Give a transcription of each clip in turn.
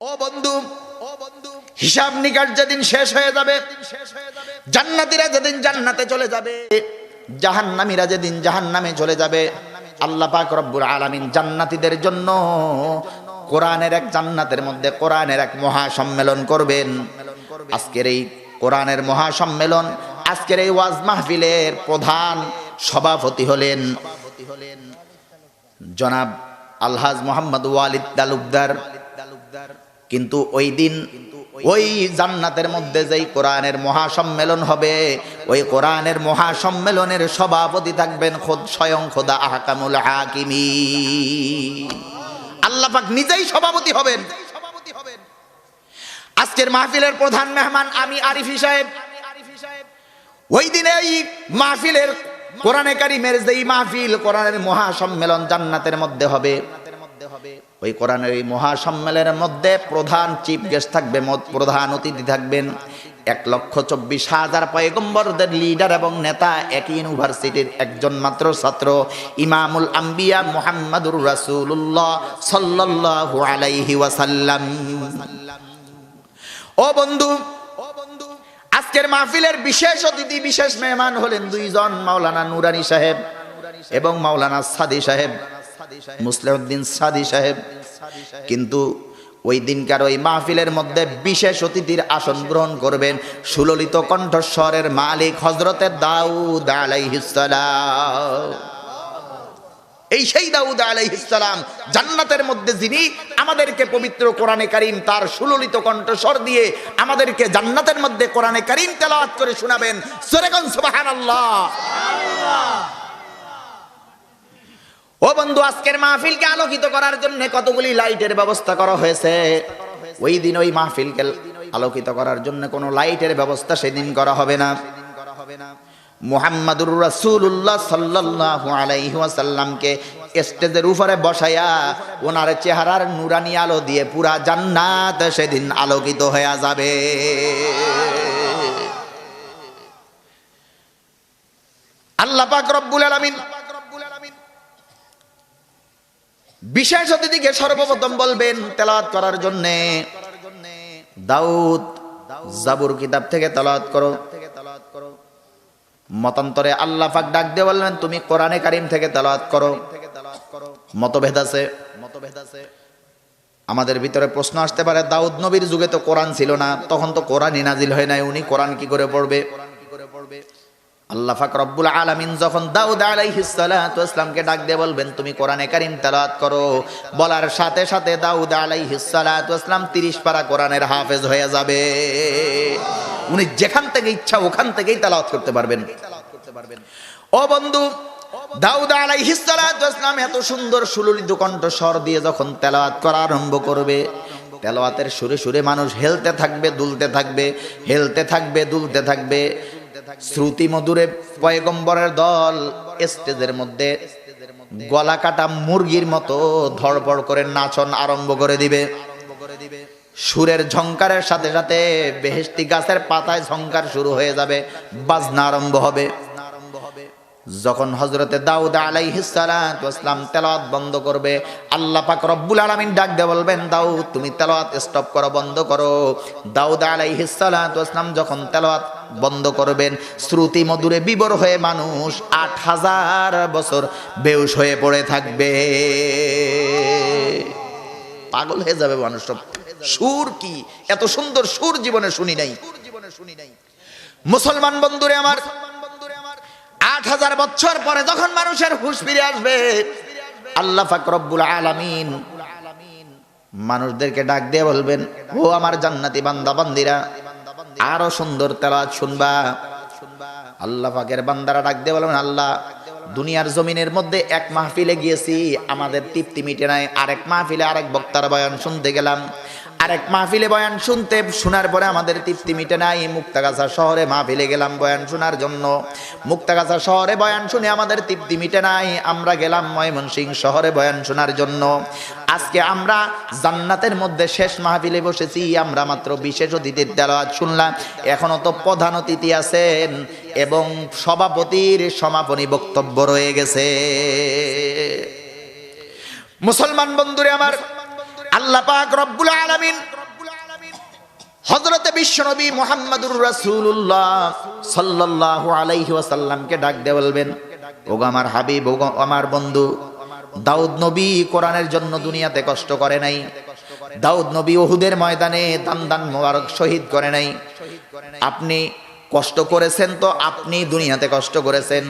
ও বন্ধু, হিসাব নিকাশ যেদিন শেষ হয়ে যাবে, জান্নাতীরা যেদিন জান্নাতে চলে যাবে, জাহান্নামীরা যেদিন জাহান্নামে চলে যাবে, আল্লাহ পাক রব্বুল আলামিন জান্নাতীদের জন্য কোরআনের এক জান্নাতের মধ্যে কোরআনের এক মহা সম্মেলন করবেন। আজকের এই কোরআনের মহা সম্মেলন, আজকের এই ওয়াজ মাহফিলের প্রধান সভাপতি হলেন জনাব আলহাজ মোহাম্মদ ওয়ালিদ তালুকদার। কিন্তু ওই দিন ওই জান্নাতের মধ্যে যেই কোরআনের মহা সম্মেলন হবে, ওই কোরআনের মহা সম্মেলনের সভাপতি থাকবেন খোদ স্বয়ং খোদা আহকামুল হাকিমিন। আল্লাহ পাক নিজেই সভাপতি হবেন। আজকের মাহফিলের প্রধান মেহমান আমি আরিফি সাহেব। ওই দিনে এই মাহফিলের কোরআনে কারিমের যেই মাহফিল, কোরআনের মহা সম্মেলন জান্নাতের মধ্যে হবে, ওই কোরআনের এই মহা সম্মেলনের মধ্যে প্রধান চিফ গেস্ট থাকবে, প্রধান অতিথি থাকবেন 1,24,000 পয়গম্বরদের লিডার এবং নেতা, একই ইউনিভার্সিটির একজন মাত্র ছাত্র, ইমামুল আম্বিয়া মুহাম্মাদুর রাসূলুল্লাহ সাল্লাল্লাহু আলাইহি ওয়াসাল্লাম। ও বন্ধু, আজকের মাহফিলের বিশেষ অতিথি, বিশেষ মেহমান হলেন দুইজন, মাওলানা নুরানি সাহেব এবং মাওলানা সাদি সাহেব, মুসলিউদ্দিন সাদি সাহেব। কিন্তু ওই দিনকার ওই মাহফিলের মধ্যে বিশেষ অতিথির আসন গ্রহণ করবেন সুললিত কণ্ঠস্বরের মালিক হযরতে দাউদ আলাইহিস সালাম। এই সেই দাউদ আলাইহিস সালাম, জান্নাতের মধ্যে যিনি আমাদেরকে পবিত্র কোরআনে কারীম তার সুললিত কণ্ঠস্বর দিয়ে আমাদেরকে জান্নাতের মধ্যে কোরআনে কারীম তেলাওয়াত করে শোনাবেন। জোরে কোন সুবহানাল্লাহ। ও বন্ধু, আজকের মাহফিলকে আলোকিত করার জন্য কতগুলি লাইটের ব্যবস্থা করা হয়েছে। ওই দিন ওই মাহফিলকে আলোকিত করার জন্য কোনো লাইটের ব্যবস্থা সেদিন করা হবে না। মুহাম্মাদুর রাসূলুল্লাহ সাল্লাল্লাহু আলাইহি ওয়াসাল্লামকে স্টেজের উপরে বসায়া ওনার চেহারার নুরানি আলো দিয়ে পুরা জান্নাত সেদিন আলোকিত হয়ে যাবে। আল্লাহ পাক রব্বুল আলামিন বিশেষ অতিথিকে সর্বপ্রথম বলবেন তেলাওয়াত করার জন্য, দাউদ জাবুর কিতাব থেকে তেলাওয়াত করো। মতান্তরে আল্লাহ পাক ডাক দিয়ে বললেন তুমি কোরআনে কারীম থেকে তেলাওয়াত করো। মতভেদ আছে। আমাদের ভিতরে প্রশ্ন আসতে পারে, দাউদ নবীর যুগে তো কোরআন ছিল না, তখন তো কোরআনই নাজিল হয় নাই, উনি কোরআন কি করে পড়বে? আল্লাহ পাক রব্বুল আলামিন যখন দাউদ আলাইহিস সালাতু ওয়াসসালামকে ডাক দিয়ে বলবেন তুমি কোরআনে কারীম তেলাওয়াত করো, বলার সাথে সাথে দাউদ আলাইহিস সালাতু ওয়াসসালাম 30 পারা কোরআনের হাফেজ হয়ে যাবে। উনি যেখান থেকে ইচ্ছা ওখান থেকেই তেলাওয়াত করতে পারবেন। ও বন্ধু, দাউদ আলাইহিস সালাতু ওয়াসসালাম এত সুন্দর সুললিত কণ্ঠস্বর দিয়ে যখন তেলাওয়াত করা আরম্ভ করবে, তেলাওয়াতের সুরে সুরে মানুষ হেলতে থাকবে, দুলতে থাকবে, হেলতে থাকবে, দুলতে থাকবে। শ্রুতি মধুরে পয়গম্বরের দল স্টেজের মধ্যে গলা কাটা মুরগির মতো ধড়পড় করে নাচন আরম্ভ করে দিবে। সুরের ঝংকারের সাথে সাথে বেহেশতি গাছের পাতায় ঝংকার শুরু হয়ে যাবে, বাজনা আরম্ভ হবে। যখন হযরতে দাউদ আলাইহিস সালাতু ওয়াসসালাম তেলাওয়াত বন্ধ করবে, আল্লাহ পাক রব্বুল আলামিন ডাক দিয়ে বলবেন দাউদ তুমি তেলাওয়াত স্টপ করো, বন্ধ করো। দাউদ আলাইহিস সালাতু ওয়াসসালাম যখন তেলাওয়াত বন্ধ করবেন, শ্রুতি মধুরে বিবর হয়ে মানুষ 8000 বছর বেহুশ হয়ে পড়ে থাকবে, পাগল হয়ে যাবে মানুষ। সব সুর কি এত সুন্দর সুর জীবনে শুনি নাই। মুসলমান বন্ধুরে আমার, 8000 বছর পরে যখন মানুষের হুঁশ ফিরে আসবে, আল্লাহ পাক রব্বুল আলামিন মানুষদেরকে ডাক দিয়ে বলবেন ও আমার জান্নাতি বান্দা বান্দিরা, আরো সুন্দর তেলাওয়াত শুনবা। আল্লাহ পাকের বান্দারা ডাক দিয়ে বলবেন আল্লাহ, দুনিয়ার জমিনের মধ্যে এক মাহফিলে গিয়েছি, আমাদের তৃপ্তি মিটে নাই, আরেক মাহফিলে আরেক বক্তার বয়ান শুনতে গেলাম, আরেক মাহফিলে বয়ান শোনার পরে আমাদের তৃপ্তি মিটে নাই, মুক্তাগাছা শহরে মাহফিলে গেলাম বয়ান শোনার জন্য, মুক্তাগাছা শহরে বয়ান শুনে আমাদের তৃপ্তি মিটে নাই, আমরা গেলাম ময়মনসিংহ শহরে বয়ান শোনার জন্য। আজকে আমরা জান্নাতের মধ্যে শেষ মাহফিলে বসেছি, আমরা মাত্র বিশেষ অতিথির তেলাওয়াত শুনলাম, এখনো তো প্রধান অতিথি আছেন এবং সভাপতির সমাপনী বক্তব্য রয়ে গেছে। মুসলমান বন্ধুরে আমার, আল্লাহ পাক রব্বুল আলামিন হযরতে বিশ্বনবী মুহাম্মদুর রাসূলুল্লাহ সাল্লাল্লাহু আলাইহি ওয়াসাল্লামকে ডাক দিয়ে বলবেন, ওগো আমার হাবিব, ওগো আমার বন্ধু, দাউদ নবী কোরআনের জন্য দুনিয়াতে কষ্ট করে নাই। দাউদ নবী উহুদের ময়দানে দান মোবারক শহীদ করে নাই। আপনি কষ্ট করেছেন তো আপনি দুনিয়াতে কষ্ট করেছেন।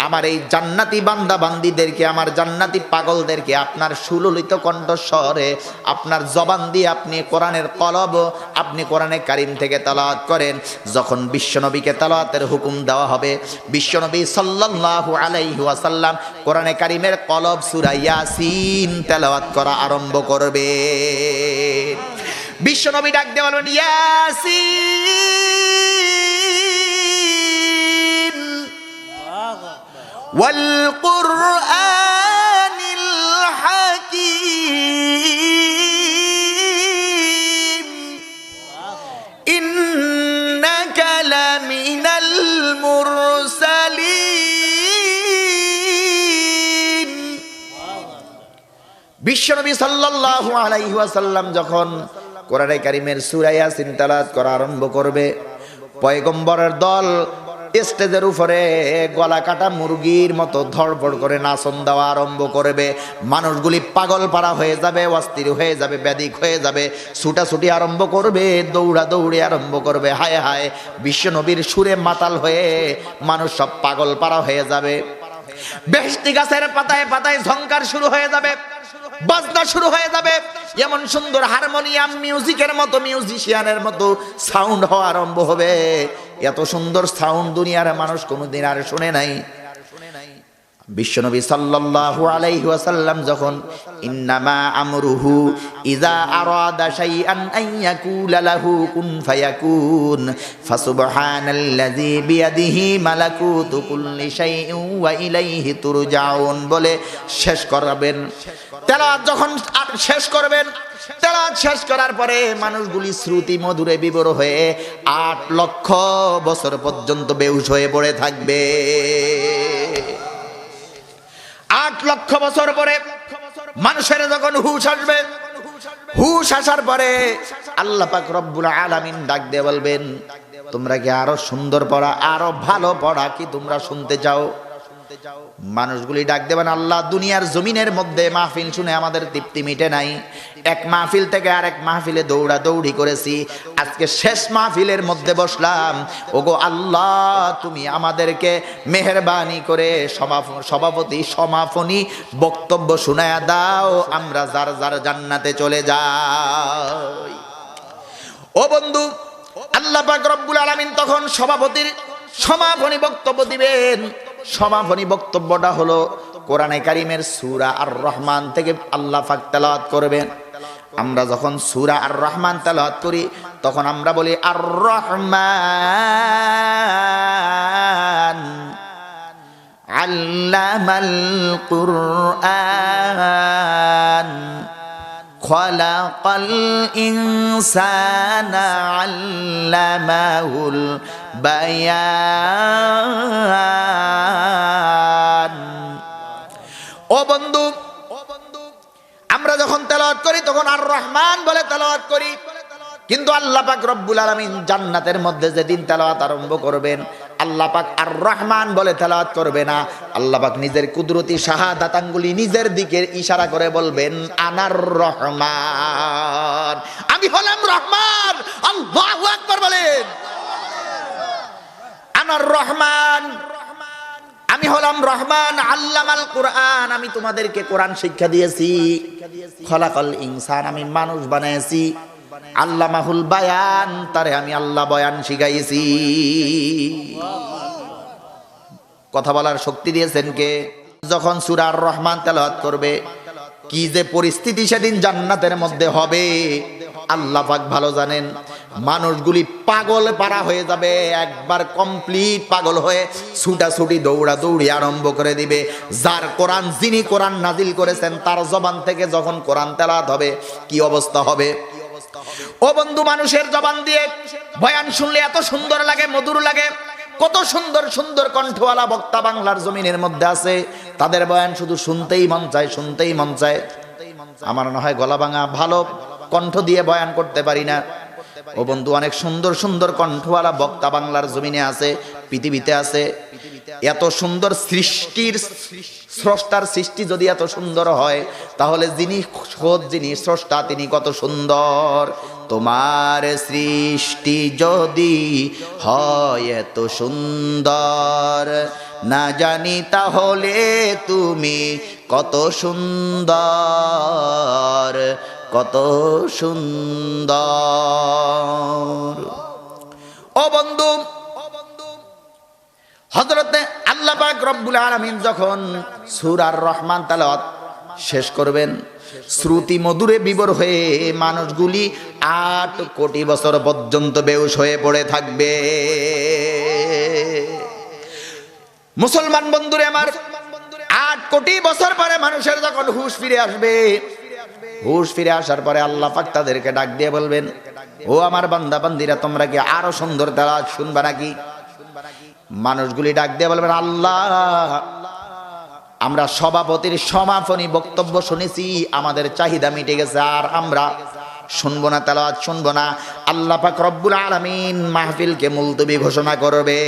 আমার এই জান্নাতি বান্দা বান্দীদেরকে, আমার জান্নাতি পাগলদেরকে আপনার সুললিত কণ্ঠস্বরে, আপনার জবান দিয়ে আপনি কোরআনের কলব, আপনি কোরআনে কারিম থেকে তেলাওয়াত করেন। যখন বিশ্বনবীকে তেলাওয়াতের হুকুম দেওয়া হবে, বিশ্বনবী সাল্লাল্লাহু আলাইহি ওয়াসাল্লাম কোরআনে কারিমের কলব সূরা ইয়াসিন তেলাওয়াত করা আরম্ভ করবে। বিশ্বনবী ডাক দিয়ে বলবেন, ইয়াসিন ওয়াল কুরআনিল হাকীম ইন্নাকা লামিনাল মুরসালিন। বিশ্বনবী সাল্লাল্লাহু আলাইহি ওয়াসাল্লাম যখন কোরআনে কারিমের সূরা ইয়াসিন তেলাওয়াত করা আরম্ভ করবে, পয়গম্বরের দল স্টেজের উপরে গলা কাটা মুরগির মতো ধড়ফড় করে নাচন দেওয়া আরম্ভ করবে। মানুষগুলি পাগল পাড়া হয়ে যাবে, অস্থির হয়ে যাবে, ব্যাধিক হয়ে যাবে, ছুটাছুটি আরম্ভ করবে, দৌড়াদৌড়ি আরম্ভ করবে। হায় হায়, বিশ্বনবীর সুরে মাতাল হয়ে মানুষ সব পাগল পাড়া হয়ে যাবে। বেহেশতি গাছের পাতায় পাতায় ঝংকার শুরু হয়ে যাবে, বাজনা শুরু হয়ে যাবে। এমন সুন্দর হারমোনিয়াম মিউজিকের মতো, মিউজিশিয়ানের মতো সাউন্ড হওয়া আরম্ভ হবে। এত সুন্দর সাউন্ড দুনিয়ার মানুষ কোনোদিন আর শুনে নাই। বিশ্বনবী সাল্লাল্লাহু আলাইহি ওয়াসাল্লাম যখন ইন্নামা আমরুহু ইযা আরাদা শাইআন আন ইয়াকুলা লাহু কুন ফায়াকুন ফাসুবহানাল্লাযী বিয়াদিহি মালাকুতু কুল্লি শাইইন ওয়া ইলাইহি তুরজাউন বলে শেষ করবেন। তেলাওয়াত যখন শেষ করবেন, তেলাওয়াত শেষ করার পরে মানুষগুলি শ্রুতি মধুরে বিভোর হয়ে 8 লক্ষ বছর পর্যন্ত বেহুশ হয়ে পড়ে থাকবে। 8 লক্ষ বছর পরে মানুষের যখন হুশ আসবে, হুশ আসার পরে আল্লাহ পাক রব্বুল আলামিন ডাক দিয়ে বলবেন, তোমরা কি আরো সুন্দর পড়া, আরো ভালো পড়া কি তোমরা শুনতে চাও? মানুষগুলি ডাক দেবেন, আল্লাহ দুনিয়ার জমিনের মধ্যে মাহফিল শুনে আমাদের তৃপ্তি মিটে নাই। এক মাহফিল থেকে আরেক মাহফিলে দৌড়া দৌড়ি করেছি, আজকে শেষ মাহফিলের মধ্যে বসলাম। ওগো আল্লাহ, তুমি আমাদেরকে মেহেরবানি করে সভাপতি সমাপনী বক্তব্য শোনায়া দাও, আমরা যার যার জান্নাতে চলে যাই। ও বন্ধু, আল্লাহ পাক রব্বুল আলামিন তখন সভাপতির সমাপনী বক্তব্য দিবেন। সমাপনী বক্তব্যটা হলো কোরআনে কারিমের সূরা আর রহমান থেকে আল্লাহ পাক তেলাওয়াত করবেন। আমরা যখন সূরা আর রহমান তেলাওয়াত করি তখন আমরা বলি আর রহমান আল্লামাল কুরআন খালাকাল ইনসানা আল্লামাহুল বায়ান। ও বন্ধু, আমরা যখন তেলাওয়াত করি তখন আর রহমান বলে তেলাওয়াত করি, কিন্তু আল্লাহ পাক রব্বুল আলামিন জান্নাতের মধ্যে যেদিন তেলাওয়াত আরম্ভ করবেন, আল্লাহ পাক আর রহমান বলে তেলাওয়াত করবে না। আল্লাহ পাক নিজের কুদরতি শাহাদাত আঙ্গুলি নিজের দিকে ইশারা করে বলবেন, আনার রহমান, আমি হলাম রহমান। আল্লাহু আকবার বলেন। আনার রহমান, আমি হলাম রহমান। আল্লামাল কুরআন, আমি তোমাদেরকে কোরআন শিক্ষা দিয়েছি। খলাকাল ইনসান, আমি মানুষ বানাইছি। আল্লামাহুল বায়ান, তারে আমি আল্লাহ বয়ান শিখাইছি। কথা বলার শক্তি দিয়েছেন কে? যখন সূরা আর রহমান তেলাওয়াত করবে, কি যে পরিস্থিতি সেদিন জান্নাতের মধ্যে হবে আল্লাহ পাক ভালো জানেন। মানুষগুলি পাগল পারা হয়ে যাবে, একবার কমপ্লিট পাগল হয়ে ছুটাছুটি দৌড়া দৌড়ি আরম্ভ করে দিবে। যার কোরআন, যিনি কোরআন নাজিল করেছেন তার জবান থেকে যখন কোরআন তেলাওয়াত হবে কি অবস্থা হবে? ও বন্ধু, মানুষের জবান দিয়ে বয়ান শুনলে এত সুন্দর লাগে, মধুর লাগে। কত সুন্দর সুন্দর কণ্ঠওয়ালা বক্তা বাংলার জমিনের মধ্যে আছে, তাদের বয়ান শুধু শুনতেই মন চায়, শুনতেই মন চায়। আমার না হয় গলা ভাঙা, ভালো কণ্ঠ দিয়ে বয়ান করতে পারি না। ও বন্ধু, অনেক সুন্দর সুন্দর কণ্ঠওয়ালা বক্তা বাংলার জমিনে আছে, পৃথিবীতে আছে। এত সুন্দর সৃষ্টির স্রষ্টার সৃষ্টি যদি এত সুন্দর হয়, তাহলে যিনি খোদ, যিনি স্রষ্টা, তিনি কত সুন্দর। তোমার সৃষ্টি যদি হয় এত সুন্দর, না জানি তাহলে তুমি কত সুন্দর, কত সুন্দর। ও বন্ধু, হযরতে আল্লাহ পাক রব্বুল আলামিন যখন সূরা আর রহমান তেলাওয়াত শেষ করবেন, শ্রুতি মধুরে বিবর হয়ে মানুষগুলি 8 কোটি বছর পর্যন্ত বেহুশ হয়ে পড়ে থাকবে। মুসলমান বন্ধুরে আমার, 8 কোটি বছর পরে মানুষের যখন হুঁশ ফিরে আসবে, হুঁশ ফিরে আসার পরে আল্লাহ পাক তাদেরকে ডাক দিয়ে বলবেন, ও আমার বান্দা বান্দিরা, তোমরা কি আরো সুন্দর তেলাওয়াত শুনবা নাকি? মানুষগুলি ডাক দিয়ে বলবেন, আল্লাহ, আমরা সভাপতির সমাপনী বক্তব্য শুনেছি, আমাদের চাহিদা মিটে গেছে, আর আমরা শুনবো না, তেলাওয়াত শুনবো না। আল্লাহ পাক রব্বুল আলামিন মাহফিলকে মুলতবি ঘোষণা করবে।